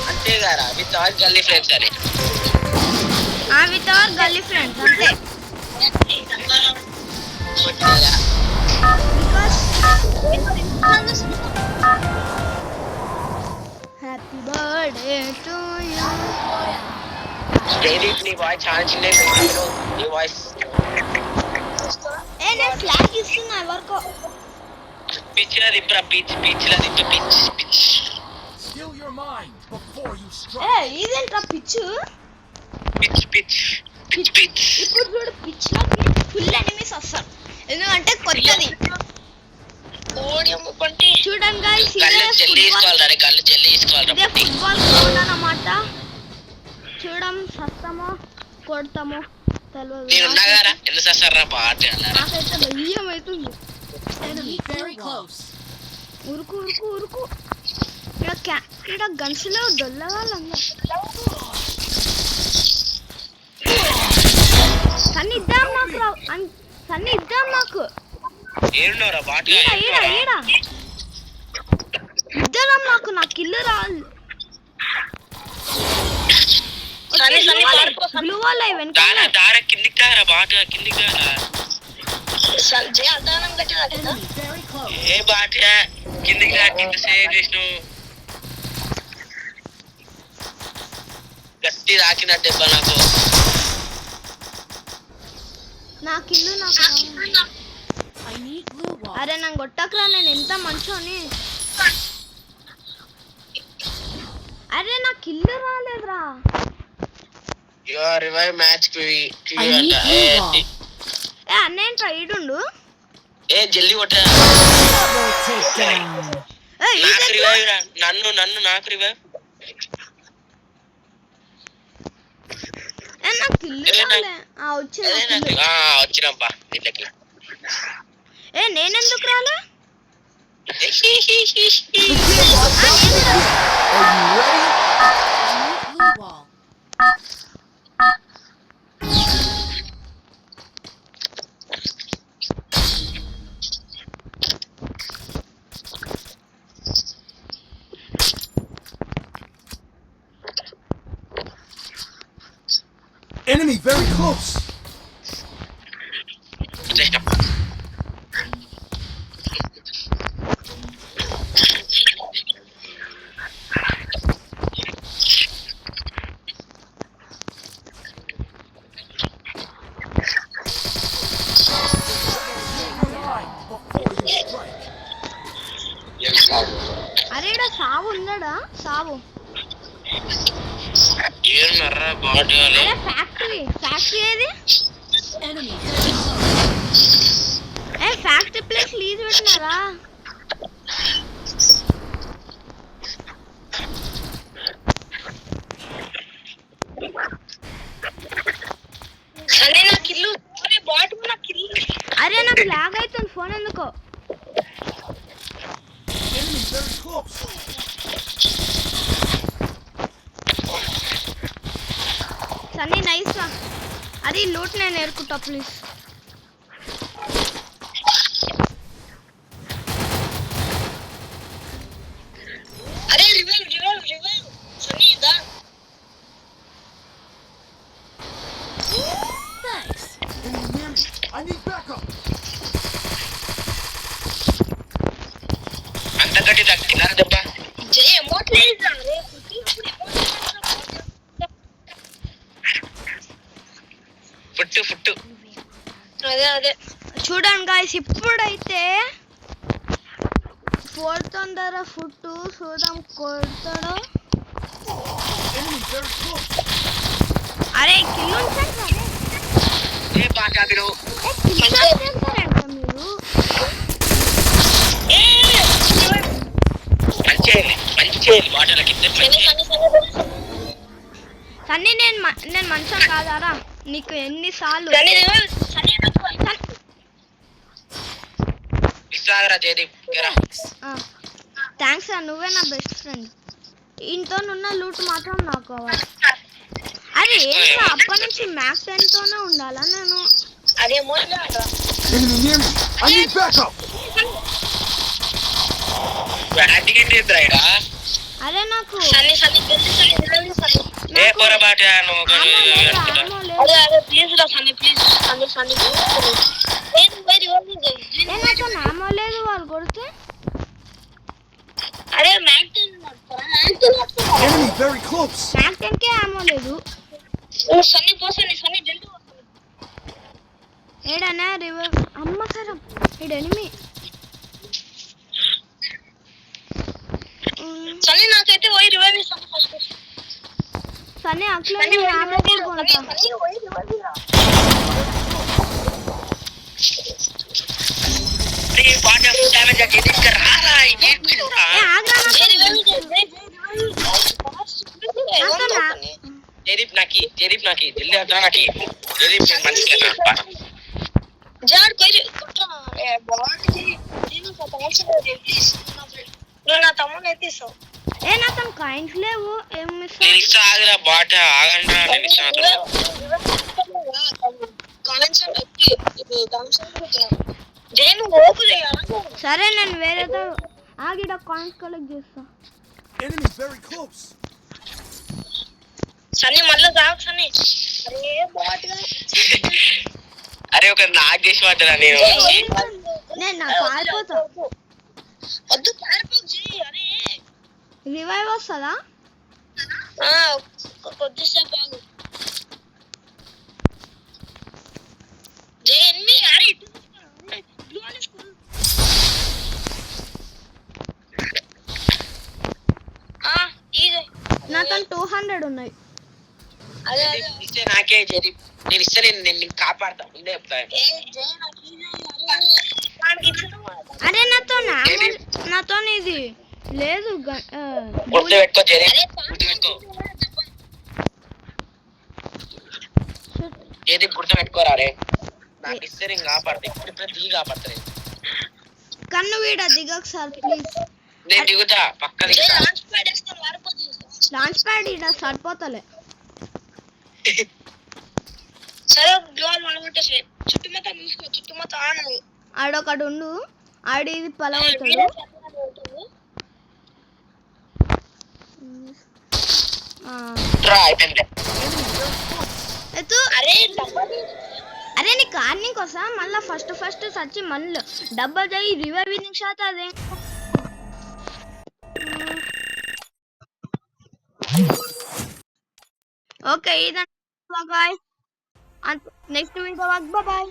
అంతేగారా without గల్లీ friends అని without గల్లీ ఫ్రెండ్స్ అంతే happy birthday to you direct నీ వాయిస్ ఛాన్స్ నీ వాయిస్ నేను ఫ్లాగ్ ఇస్తున్నా ఎవరికో పిచ్చిలా దింపరా పిచ్చిలా దింప పిచ్ ఇదేంట్రా పిచ్చు పిచ్ ఇప్పుడు చూడు పిచ్ లో ఫుల్ ఎనిమీస్ వస్తారు ఎందుకంటే కొత్తది చూడండి గైస్ ఇదే ఫుట్బాల్ గ్రౌండ్ అన్నమాట చూడం సస్తామో కొడతామో తెలియదు నాకైతే భయం అవుతుంది ఉరుకు ఇక్కడ గన్సులో దొల్లగాళ్ళందరూ సన్ని ఇద్దాం నాకు ఇద్దరం నాకు ఇల్లు రాదు బ్లూ వాల్ వెనక గట్టి రాకినట్టు నాకు ఇల్లు అరే నాకు కొట్టకరా నేను ఎంత మంచోని అరే నాకు ఇల్లు రాలేదురా రివైవ్ మ్యాచ్ అన్నేంట్రా ఈడుండు జల్దీ కొట్ట నన్ను నాకు రివైవ్ నాకు ఇల్లు రాలే వచ్చినప్పా దీంట్లోకి నేనెందుకు రాలే Enemy very close. అరే ఇక్కడ సావు ఉన్నాడా సావు ఫ్యాక్టరీ ఏది ఫ్యాక్టరీ ప్లేస్ లీజ్ పెట్టినారా అరే నాకు లాగ్ అవుతుంది ఫోన్ ఎందుకో సన్నీ నైస్ రా అది లూట్ నేను ఏరుకుంటా ప్లీజ్ అరే రివైవ్ సన్నీ దా Nice. I need backup. అంత గట్టి దక్కినారు దెబ్బ జై ఎమోట్ లేదురా రే ఫుట్టు అదే చూడండి గాయ్స్ ఇప్పుడైతే పోతుందర ఫుట్ చూద్దాం కొడతాడో అరే కిలో ఏ బాగా బిరో తింటారంట మీరు మంచి బాటల కింద సన్నీ నేను మంచం కాదారా నీకు ఎన్నిసార్లు థ్యాంక్స్ రా నువ్వే నా బెస్ట్ ఫ్రెండ్ ఇంతో ఉన్న లూట్ మాత్రం నాకు కావాలి అరే ఏంట్రా అప్పటి నుంచి మ్యాక్స్ 10 తోనే ఉండాలా నేను అదే Enemy near me. I need backup. Batting ఏంటి ఎదురాయిడా అరే నాకు సన్నీ సన్నీ జల్దీ సన్నీ జల్దీ సన్నీ ఏ పొరపాటు నువ్వు ఆమో లేదు, ఆమో లేదు. అరే అరే ప్లీజ్ రా సన్నీ ప్లీజ్ సన్నీ సన్నీ నేను బై రివర్స్ ఏ నాతో నామో లేదు వాళ్ళు కొడితే. అరే మ్యాక్టన్ Enemy very close. మ్యాక్ 10కే ఆమో లేదు. సన్నీ పో సన్నీ జల్దీ ఏడనా రివర్ అమ్మ సరం ఈడ ఎనిమి. సన్నీ నాకైతే పోయి రివర్స్ సన్నీ ఫస్ట్ సన్నీ అట్లనే ఆమో కూడా కొడతా. సన్నీ పోయి రివర్స్ రా బాట డ్యామేజ్ అయ్యి తీసుకురారా ఇది ఏ ఆగ్రా జరీప్ నాకి జల్దీ అవుతా నాకి జరీప్ మంచి జాడ్ కొయ్యి కుట్రా ఏ బాట్ నేను తమోసే ప్లీజ్ నువ్వు నా తమ్ముని ఎత్తిస్తావు ఏ నాతో కాయిన్స్ లేవు ఏం మిస్. నేను ఇస్తా ఆగరా బాట ఆగండి నేను ఇస్తా జైన్ ఓపు చేయాలా సరే నేను వేరేదో ఆగిడ కాయిన్స్ కలెక్ట్ చేస్తా. Enemy very close. సన్నీ మళ్ళీ తాగు సన్నీ అరే బాట్గా అరే ఒక నాకు చేసి పడ్డా నేను నేను నాకు పారిపోతా. వద్దు పారిపో జై అరే రివైవ్ వస్తుందా? కొద్దిసేపు ఆగు జై ఎన్ని అరే ఇటు నాతో 200 ఉన్నాయి. అదే అదే ఇస్తే నాకే జరీప్ నేను ఇస్తే నేను కాపాడతా ముందే చెప్తా ఏ జై నాకు వాడికి ఇచ్చిన అరే నాతో ఇది లేదు గుర్తు పెట్టుకో జరీప్ గుర్తు పెట్టుకో జరీప్ గుర్తు పెట్టుకోరా రే నాకు ఇస్తే నేను కాపాడతా ఇప్పుడు దిగి కాపాడతా నేను కన్ను వీడ దిగకు సార్ ప్లీజ్. నేను దిగుతా పక్క దిగుతా లాంచ్ ప్యాడ్ వేస్తాను వారిపోతుంది లాంచ్ ప్యాడ్ ఇడ సరిపోతలే. సరే గ్లోల్ మొదలుపెట్టేసి చుట్టుమత మూసుకో చుట్టుమత ఆన్ ఆడొకడు ఉండు ఆడి ఇది పలవతాడు. రా అయిపోయింది ఎత్తు. అరే నీ కార్నింగ్ వస్తా మళ్ళా ఫస్ట్ సచ్చి మళ్ళీ డబ్బల్ చేయి రివర్ విన్నింగ్ షాట్ అదే. ఓకే ఇదంతా నెక్స్ట్ వీడియో బాయ్.